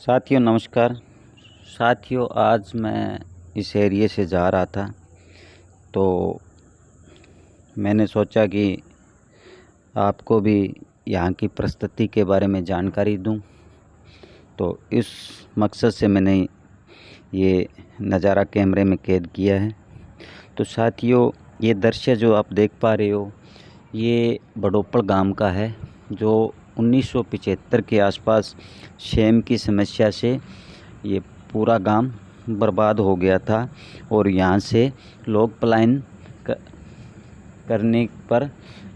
साथियों नमस्कार। साथियों आज मैं इस एरिए से जा रहा था तो मैंने सोचा कि आपको भी यहाँ की परिस्थिति के बारे में जानकारी दूं। तो इस मकसद से मैंने ये नज़ारा कैमरे में कैद किया है। तो साथियों ये दृश्य जो आप देख पा रहे हो ये बड़ोपड़ गांव का है, जो 1975 के आसपास शेम की समस्या से ये पूरा गांव बर्बाद हो गया था और यहाँ से लोग पलायन करने पर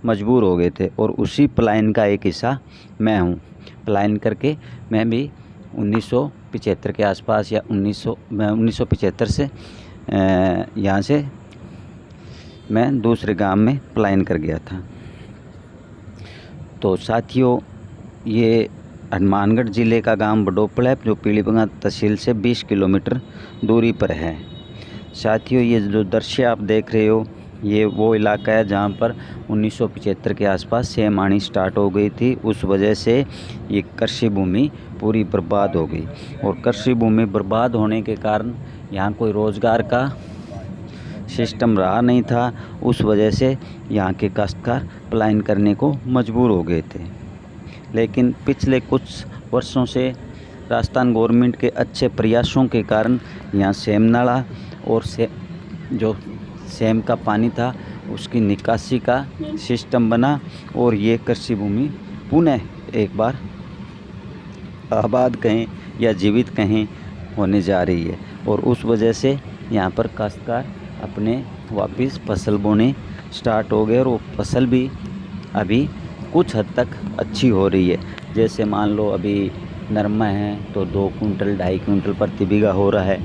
मजबूर हो गए थे और उसी पलायन का एक हिस्सा मैं हूँ। पलायन करके मैं भी 1975 के आसपास या 1975 से यहाँ से मैं दूसरे गांव में पलायन कर गया था। तो साथियों ये हनुमानगढ़ ज़िले का गांव बड़ोपड़ है, जो पीलीभीत तहसील से 20 किलोमीटर दूरी पर है। साथियों ये जो दृश्य आप देख रहे हो ये वो इलाका है जहां पर 1975 के आसपास सेम आनी स्टार्ट हो गई थी। उस वजह से ये कृषि भूमि पूरी बर्बाद हो गई और कृषि भूमि बर्बाद होने के कारण यहाँ कोई रोज़गार का सिस्टम रहा नहीं था। उस वजह से यहाँ के काश्तकार पलायन करने को मजबूर हो गए थे। लेकिन पिछले कुछ वर्षों से राजस्थान गवर्नमेंट के अच्छे प्रयासों के कारण यहाँ सेम नाला और जो सेम का पानी था उसकी निकासी का सिस्टम बना और ये कृषि भूमि पुनः एक बार आबाद कहें या जीवित कहें होने जा रही है। और उस वजह से यहाँ पर काश्तकार अपने वापस फसल बोने स्टार्ट हो गए और वो फसल भी अभी कुछ हद तक अच्छी हो रही है। जैसे मान लो अभी नरमा है तो 2 कुंटल 2.5 कुंटल प्रति बीघा हो रहा है।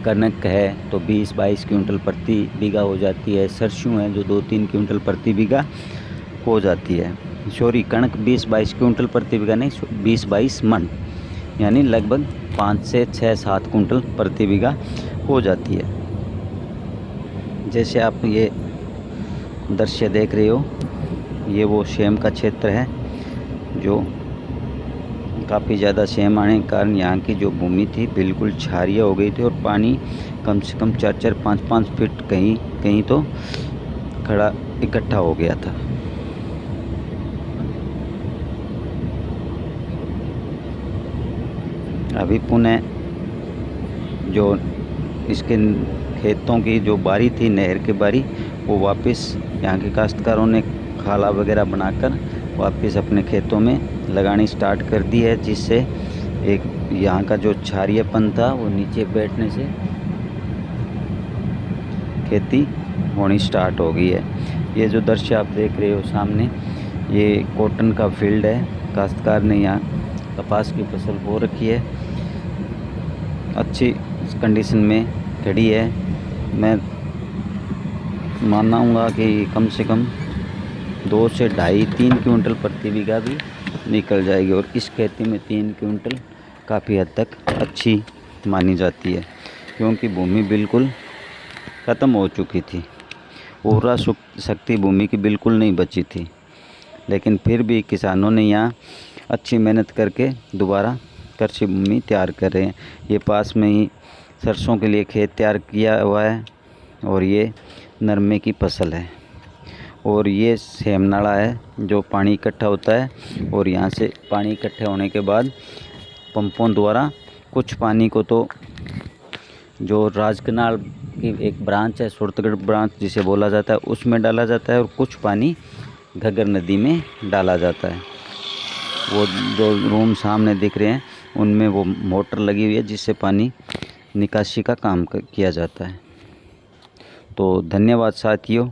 कनक है तो 20-22 क्विंटल प्रति बीघा हो जाती है। सरसों है जो 2-3 क्विंटल प्रति बीघा हो जाती है। सॉरी कनक 20-22 क्विंटल प्रति बीघा नहीं, 20-22 मन यानी लगभग 5 से 6-7 कुंटल प्रति बीघा हो जाती है। जैसे आप ये दृश्य देख रहे हो ये वो सेम का क्षेत्र है, जो काफ़ी ज़्यादा सेम आने के कारण यहाँ की जो भूमि थी बिल्कुल क्षारीय हो गई थी और पानी कम से कम 4-4, 5-5 फीट कहीं कहीं तो खड़ा इकट्ठा हो गया था। अभी पुनः जो इसके खेतों की जो बारी थी, नहर की बारी, वो वापस यहाँ के काश्तकारों ने खाला वगैरह बनाकर वापस अपने खेतों में लगानी स्टार्ट कर दी है, जिससे एक यहाँ का जो क्षारीयपन था वो नीचे बैठने से खेती होनी स्टार्ट हो गई है। ये जो दृश्य आप देख रहे हो सामने ये कॉटन का फील्ड है। काश्तकार ने यहाँ कपास की फसल बो रखी है, अच्छी कंडीशन में खड़ी है। मैं मानूँगा कि कम से कम 2 से 2.5-3 क्विंटल प्रति बीघा भी निकल जाएगी और इस खेती में 3 क्विंटल काफ़ी हद तक अच्छी मानी जाती है, क्योंकि भूमि बिल्कुल ख़त्म हो चुकी थी। उर्वरा शक्ति भूमि की बिल्कुल नहीं बची थी, लेकिन फिर भी किसानों ने यहाँ अच्छी मेहनत करके दोबारा कृषि भूमि तैयार कर रहे हैं। ये पास में ही सरसों के लिए खेत तैयार किया हुआ है और ये नरमे की फसल है और ये सेम नाला है जो पानी इकट्ठा होता है और यहाँ से पानी इकट्ठे होने के बाद पंपों द्वारा कुछ पानी को तो जो राजकनाल की एक ब्रांच है, सुरतगढ़ ब्रांच जिसे बोला जाता है, उसमें डाला जाता है और कुछ पानी घग्गर नदी में डाला जाता है। वो जो रूम सामने दिख रहे हैं उनमें वो मोटर लगी हुई है जिससे पानी निकासी का काम किया जाता है। तो धन्यवाद साथियों।